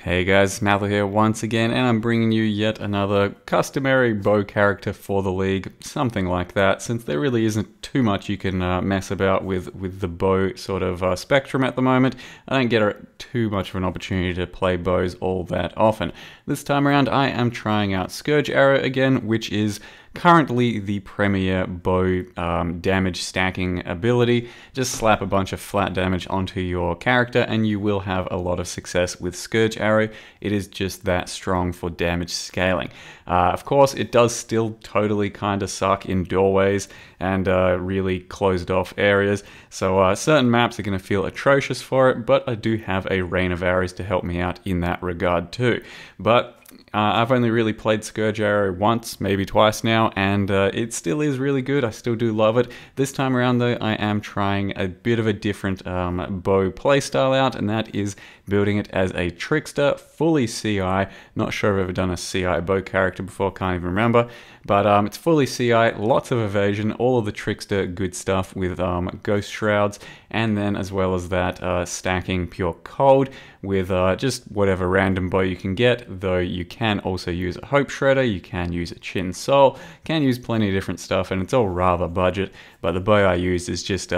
Hey guys, Mather here once again, and I'm bringing you yet another customary bow character for the league, something like that, since there really isn't too much you can mess about with the bow sort of spectrum at the moment. I don't get too much of an opportunity to play bows all that often. This time around I am trying out Scourge Arrow again, which is currently the premier bow damage stacking ability. Just slap a bunch of flat damage onto your character and you will have a lot of success with Scourge Arrow. It is just that strong for damage scaling. Of course, it does still totally kind of suck in doorways and really closed off areas, so certain maps are going to feel atrocious for it, but I do have a rain of arrows to help me out in that regard too. But I've only really played Scourge Arrow once, maybe twice now, and it still is really good. I still do love it. This time around though, I am trying a bit of a different bow playstyle out, and that is building it as a Trickster, fully CI. Not sure if I've ever done a CI bow character before, can't even remember. But it's fully CI, lots of evasion, all of the Trickster good stuff with Ghost Shrouds, and then as well as that stacking pure cold with just whatever random bow you can get, though you can also use a Hope Shredder, you can use a Chin Soul, can use plenty of different stuff, and it's all rather budget, but the bow I use is just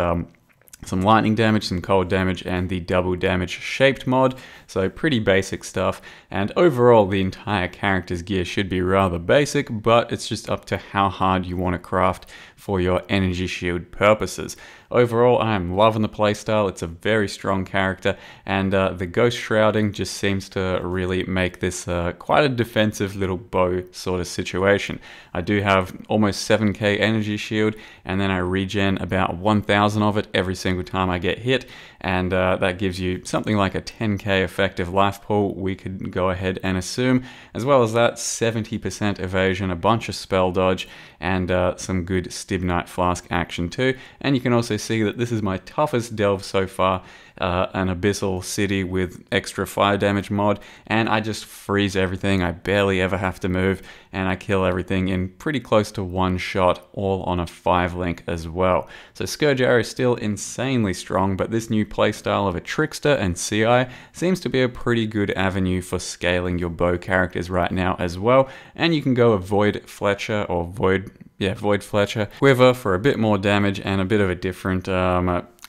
some lightning damage, some cold damage, and the double damage shaped mod, so pretty basic stuff. And overall the entire character's gear should be rather basic, but it's just up to how hard you want to craft for your energy shield purposes. Overall, I am loving the playstyle. It's a very strong character, and the ghost shrouding just seems to really make this quite a defensive little bow sort of situation. I do have almost 7k energy shield, and then I regen about 1000 of it every single time I get hit, and that gives you something like a 10k effective life pool, we could go ahead and assume. As well as that, 70% evasion, a bunch of spell dodge, and some good Stibnite Flask action too. And you can also see that this is my toughest delve so far, an abyssal city with extra fire damage mod, and I just freeze everything. I barely ever have to move, and I kill everything in pretty close to one shot, all on a 5-link as well. So Scourge Arrow is still insanely strong, but this new playstyle of a Trickster and CI seems to be a pretty good avenue for scaling your bow characters right now as well. And you can go a Void Fletcher or Void Fletcher Quiver for a bit more damage and a bit of a different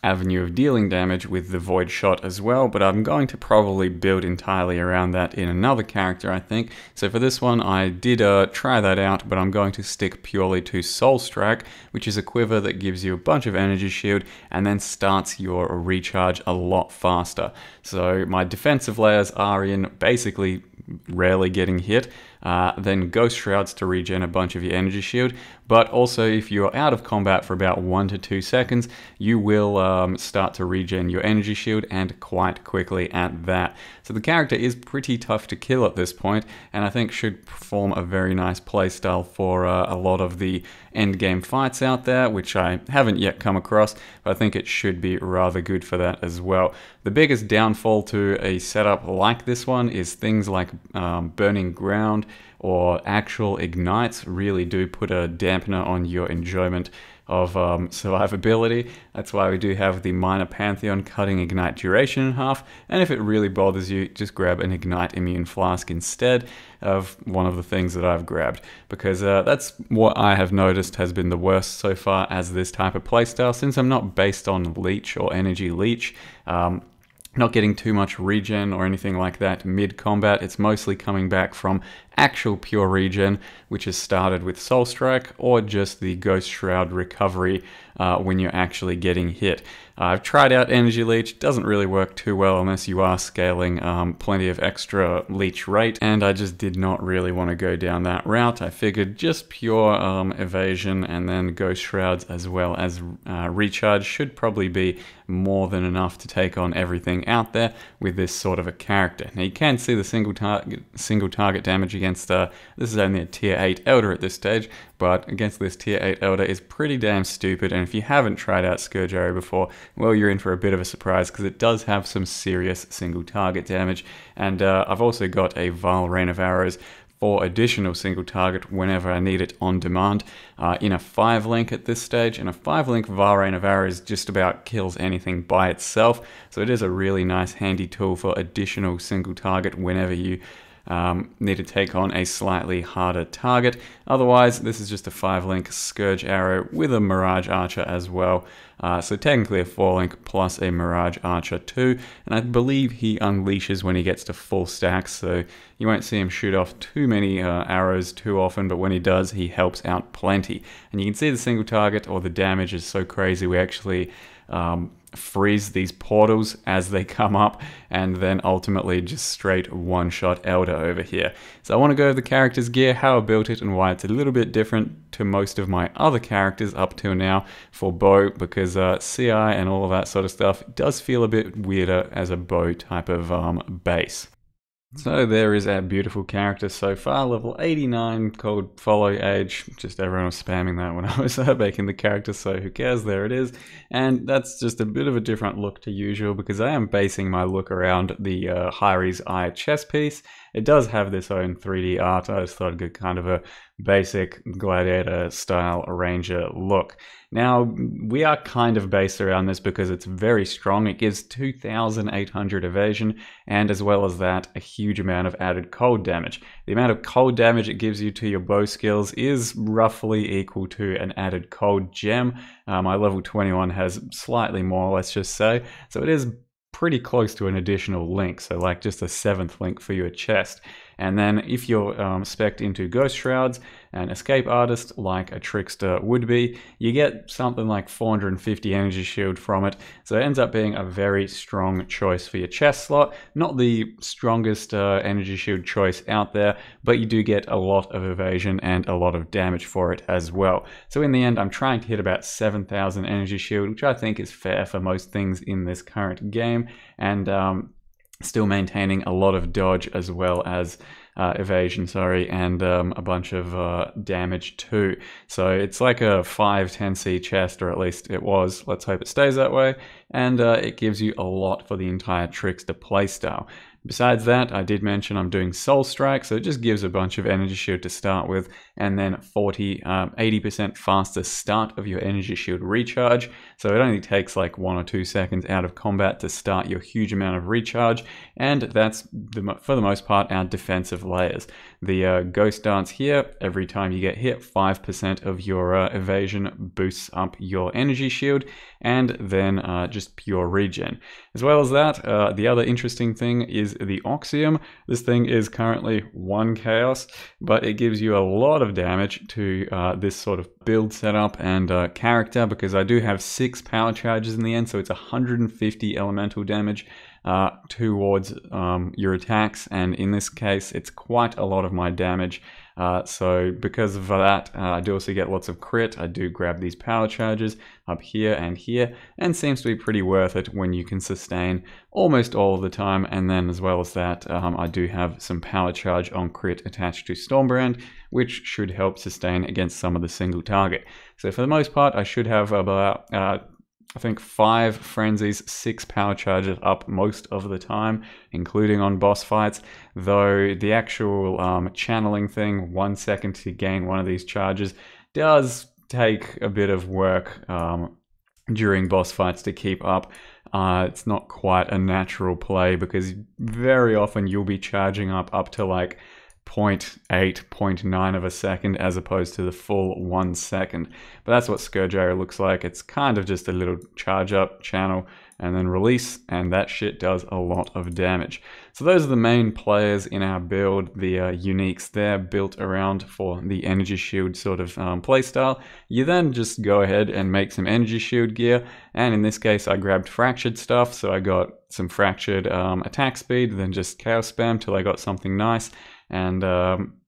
avenue of dealing damage with the Void Shot as well, but I'm going to probably build entirely around that in another character, I think. So for this one, I did try that out, but I'm going to stick purely to Soul Strike, which is a quiver that gives you a bunch of energy shield and then starts your recharge a lot faster. So my defensive layers are in basically rarely getting hit, then Ghost Shrouds to regen a bunch of your energy shield, but also if you're out of combat for about 1 to 2 seconds, you will start to regen your energy shield, and quite quickly at that. So the character is pretty tough to kill at this point, and I think should perform a very nice playstyle for a lot of the endgame fights out there, which I haven't yet come across, but I think it should be rather good for that as well. The biggest downfall to a setup like this one is things like burning ground or actual ignites really do put a dampener on your enjoyment of survivability. That's why we do have the minor Pantheon cutting ignite duration in half, and if it really bothers you, just grab an ignite immune flask instead of one of the things that I've grabbed, because that's what I have noticed has been the worst so far as this type of playstyle, since I'm not based on leech or energy leech. Not getting too much regen or anything like that mid-combat. It's mostly coming back from actual pure regen, which is started with Soul Strike, or just the Ghost Shroud recovery when you're actually getting hit. I've tried out Energy Leech, doesn't really work too well unless you are scaling plenty of extra leech rate, and I just did not really want to go down that route. I figured just pure evasion and then Ghost Shrouds as well as recharge should probably be more than enough to take on everything out there with this sort of a character. Now you can see the single target damage against, this is only a tier 8 Elder at this stage, but against this tier 8 Elder is pretty damn stupid, and if you haven't tried out Scourge Arrow before, well, you're in for a bit of a surprise, because it does have some serious single target damage. And I've also got a Vile Rain of Arrows for additional single target whenever I need it on demand in a 5-link at this stage. And a 5-link Varane of Arrows just about kills anything by itself, so it is a really nice handy tool for additional single target whenever you need to take on a slightly harder target. Otherwise, this is just a 5-link Scourge Arrow with a Mirage Archer as well. So technically a 4-link plus a Mirage Archer too, and I believe he unleashes when he gets to full stacks, so you won't see him shoot off too many arrows too often, but when he does, he helps out plenty. And you can see the single target or the damage is so crazy, we actually freeze these portals as they come up, and then ultimately just straight one-shot Elder over here. So I want to go over the character's gear, how I built it, and why it's a little bit different to most of my other characters up till now for bow, because CI and all of that sort of stuff does feel a bit weirder as a bow type of base. So there is our beautiful character so far, level 89, called Follow Age. Just everyone was spamming that when I was making the character, so who cares, there it is. And that's just a bit of a different look to usual, because I am basing my look around the Hyri's Eye chest piece. It does have this own 3D art. I just thought I'd get kind of a basic gladiator style ranger look. Now, we are kind of based around this because it's very strong. It gives 2,800 evasion, and as well as that, a huge amount of added cold damage. The amount of cold damage it gives you to your bow skills is roughly equal to an added cold gem. My level 21 has slightly more, let's just say, so it is pretty close to an additional link, so like just a 7th link for your chest. And then if you're spec'd into Ghost Shrouds and Escape Artist like a Trickster would be, you get something like 450 energy shield from it, so it ends up being a very strong choice for your chest slot. Not the strongest energy shield choice out there, but you do get a lot of evasion and a lot of damage for it as well. So in the end, I'm trying to hit about 7,000 energy shield, which I think is fair for most things in this current game, and still maintaining a lot of dodge as well as evasion, and a bunch of damage too. So it's like a 510C chest, or at least it was. Let's hope it stays that way. And it gives you a lot for the entire Trickster playstyle. Besides that, I did mention I'm doing Soul Strike, so it just gives a bunch of energy shield to start with, and then 80% faster start of your energy shield recharge. So it only takes like 1 or 2 seconds out of combat to start your huge amount of recharge, and that's, for the most part, our defensive layers. The Ghost Dance here, every time you get hit, 5% of your evasion boosts up your energy shield, and then just pure regen. As well as that, the other interesting thing is the Oxium. This thing is currently 1 chaos, but it gives you a lot of damage to this sort of build setup and character, because I do have 6 power charges in the end, so it's 150 elemental damage towards your attacks, and in this case it's quite a lot of my damage. So because of that, I do also get lots of crit. I do grab these power charges up here, and seems to be pretty worth it when you can sustain almost all of the time. And then as well as that, I do have some power charge on crit attached to Stormbrand, which should help sustain against some of the single target. So for the most part, I should have about I think 5 frenzies, 6 power charges up most of the time, including on boss fights, though the actual channeling thing, 1 second to gain one of these charges, does take a bit of work during boss fights to keep up. It's not quite a natural play, because very often you'll be charging up to like 0.8, 0.9 of a second, as opposed to the full 1 second. But that's what Scourge Arrow looks like. It's kind of just a little charge up, channel, and then release, and that shit does a lot of damage. So those are the main players in our build, the uniques there, built around for the energy shield sort of playstyle. You then just go ahead and make some energy shield gear, and in this case I grabbed fractured stuff, so I got some fractured attack speed, then just chaos spam till I got something nice. And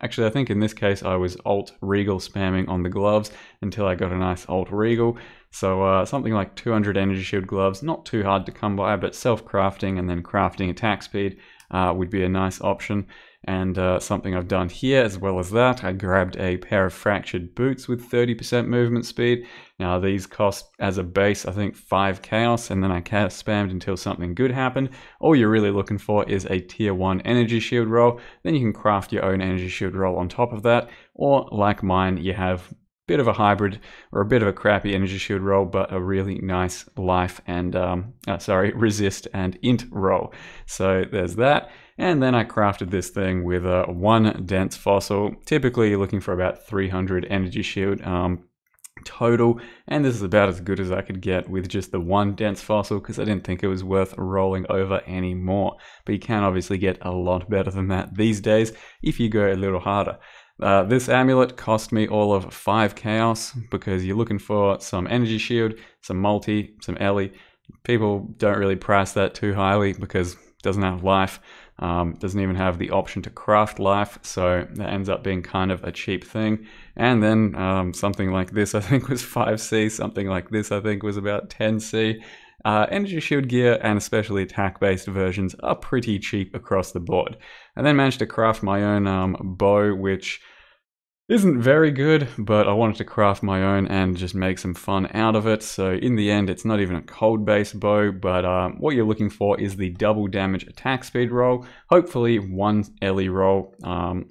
actually I think in this case I was alt regal spamming on the gloves until I got a nice alt regal. So something like 200 energy shield gloves, not too hard to come by, but self-crafting and then crafting attack speed would be a nice option. And something I've done here as well as that, I grabbed a pair of fractured boots with 30% movement speed. Now these cost as a base, I think 5 chaos, and then I spammed until something good happened. All you're really looking for is a tier 1 energy shield roll. Then you can craft your own energy shield roll on top of that, or like mine, you have bit of a hybrid or a bit of a crappy energy shield roll, but a really nice life and resist and int roll. So there's that. And then I crafted this thing with one dense fossil. Typically you're looking for about 300 energy shield total, and this is about as good as I could get with just the one dense fossil, because I didn't think it was worth rolling over anymore. But you can obviously get a lot better than that these days if you go a little harder. This amulet cost me all of 5 chaos, because you're looking for some energy shield, some multi, some Ellie. People don't really price that too highly because it doesn't have life, doesn't even have the option to craft life, so that ends up being kind of a cheap thing. And then something like this I think was 5C, something like this I think was about 10C. Energy shield gear and especially attack based versions are pretty cheap across the board. I then managed to craft my own bow, which isn't very good, but I wanted to craft my own and just make some fun out of it. So in the end, it's not even a cold based bow, but what you're looking for is the double damage attack speed roll, hopefully one Ellie roll,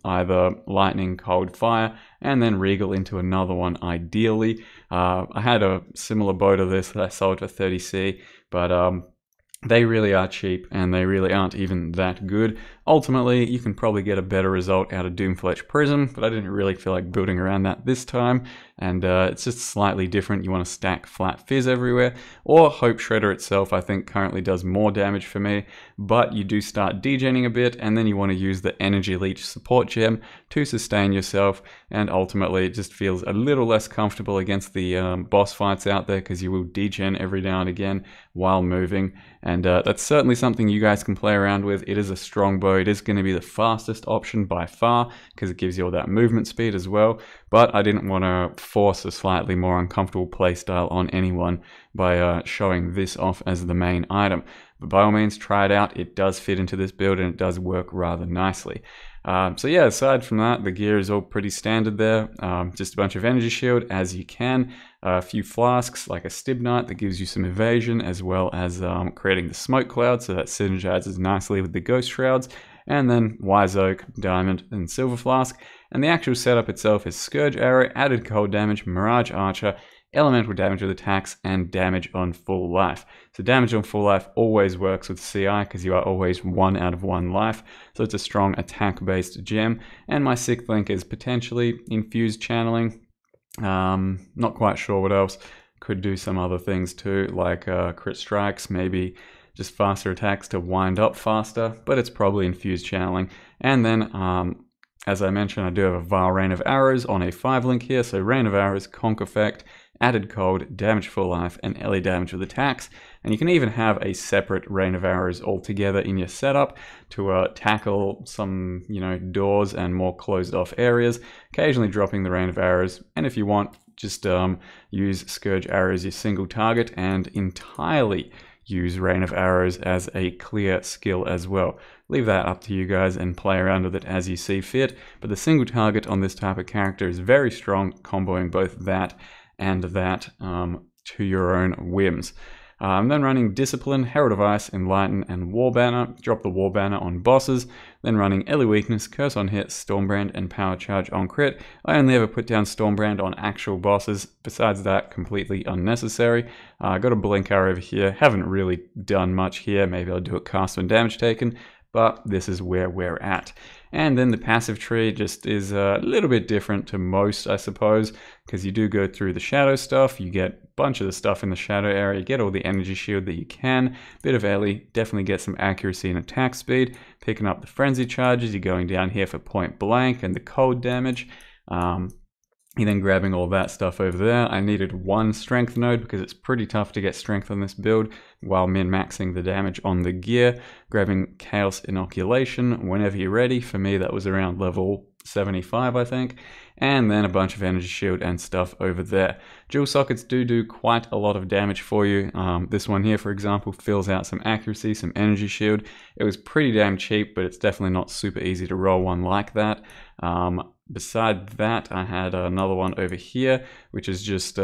either lightning, cold, fire, and then regal into another one ideally. I had a similar bow to this that I sold for 30C, but they really are cheap and they really aren't even that good. Ultimately, you can probably get a better result out of Doomfletch Prism, but I didn't really feel like building around that this time, and it's just slightly different. You want to stack Flat Fizz everywhere, or Hope Shredder itself I think currently does more damage for me, but you do start degenning a bit, and then you want to use the Energy Leech support gem to sustain yourself, and ultimately it just feels a little less comfortable against the boss fights out there, because you will degen every now and again while moving, and that's certainly something you guys can play around with. It is a strong bow. It is going to be the fastest option by far, because it gives you all that movement speed as well, but I didn't want to force a slightly more uncomfortable playstyle on anyone by showing this off as the main item. But by all means, try it out. It does fit into this build and it does work rather nicely. So yeah, aside from that, the gear is all pretty standard there. Just a bunch of energy shield as you can, a few flasks like a Stibnite that gives you some evasion, as well as creating the smoke cloud, so that synergizes nicely with the ghost shrouds, and then Wise Oak, Diamond, and Silver Flask. And the actual setup itself is Scourge Arrow, added cold damage, Mirage Archer, elemental damage with attacks, and damage on full life. So damage on full life always works with CI, because you are always 1 out of 1 life, so it's a strong attack based gem. And my 6th link is potentially infused channeling. Not quite sure what else. Could do some other things too, like crit strikes, maybe just faster attacks to wind up faster, but it's probably infused channeling. And then as I mentioned, I do have a Vile Rain of Arrows on a 5 link here, so Rain of Arrows, Conk Effect, added cold, damage full life, and Ellie damage with attacks. And you can even have a separate Rain of Arrows altogether in your setup to tackle some, doors and more closed off areas, occasionally dropping the Rain of Arrows. And if you want, just use Scourge Arrows your single target, and entirely use Rain of Arrows as a clear skill as well. Leave that up to you guys and play around with it as you see fit, but the single target on this type of character is very strong, comboing both that and that to your own whims. I'm then running Discipline, Herald of Ice, Enlighten, and War Banner. Drop the War Banner on bosses. Then running Ellie Weakness, Curse on hit, Stormbrand, and Power Charge on crit. I only ever put down Stormbrand on actual bosses. Besides that, completely unnecessary. I got a Blinkar over here. Haven't really done much here. Maybe I'll do a cast when damage taken, but this is where we're at. And then the passive tree just is a little bit different to most, I suppose, because you do go through the shadow stuff, you get a bunch of the stuff in the shadow area, you get all the energy shield that you can, bit of Ellie, definitely get some accuracy and attack speed, picking up the frenzy charges, you're going down here for point blank and the cold damage. And then grabbing all that stuff over there. I needed 1 strength node because it's pretty tough to get strength on this build while min-maxing the damage on the gear. Grabbing Chaos Inoculation whenever you're ready. For me, that was around level 75, I think. and then a bunch of energy shield and stuff over there. Dual sockets do quite a lot of damage for you. This one here, for example, fills out some accuracy, some energy shield. It was pretty damn cheap, but it's definitely not super easy to roll one like that. Beside that, I had another one over here, which is just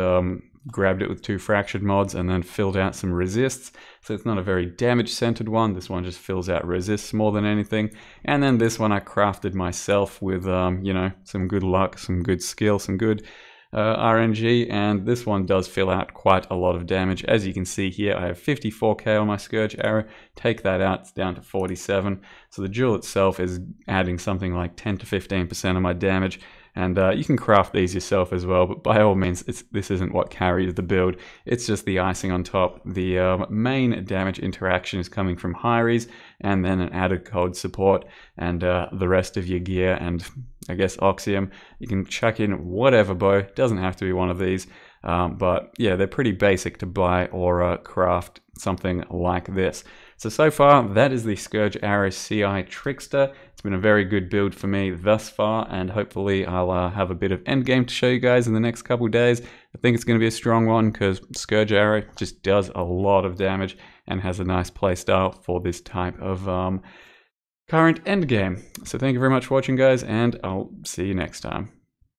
grabbed it with 2 fractured mods and then filled out some resists. So it's not a very damage centered one. This one just fills out resists more than anything. And then this one I crafted myself with, you know, some good luck, some good skill, some good RNG, and this one does fill out quite a lot of damage. As you can see here, I have 54k on my Scourge arrow. Take that out, it's down to 47. So the jewel itself is adding something like 10 to 15% of my damage. And you can craft these yourself as well, but by all means, this isn't what carries the build. It's just the icing on top. The main damage interaction is coming from Hyries, and then an added cold support, and the rest of your gear, and I guess Oxium. You can chuck in whatever bow, doesn't have to be one of these, but yeah, they're pretty basic to buy or craft something like this. So far, that is the Scourge Arrow CI Trickster. It's been a very good build for me thus far, and hopefully I'll have a bit of endgame to show you guys in the next couple days. I think it's going to be a strong one because Scourge Arrow just does a lot of damage and has a nice playstyle for this type of current endgame. So thank you very much for watching, guys, and I'll see you next time.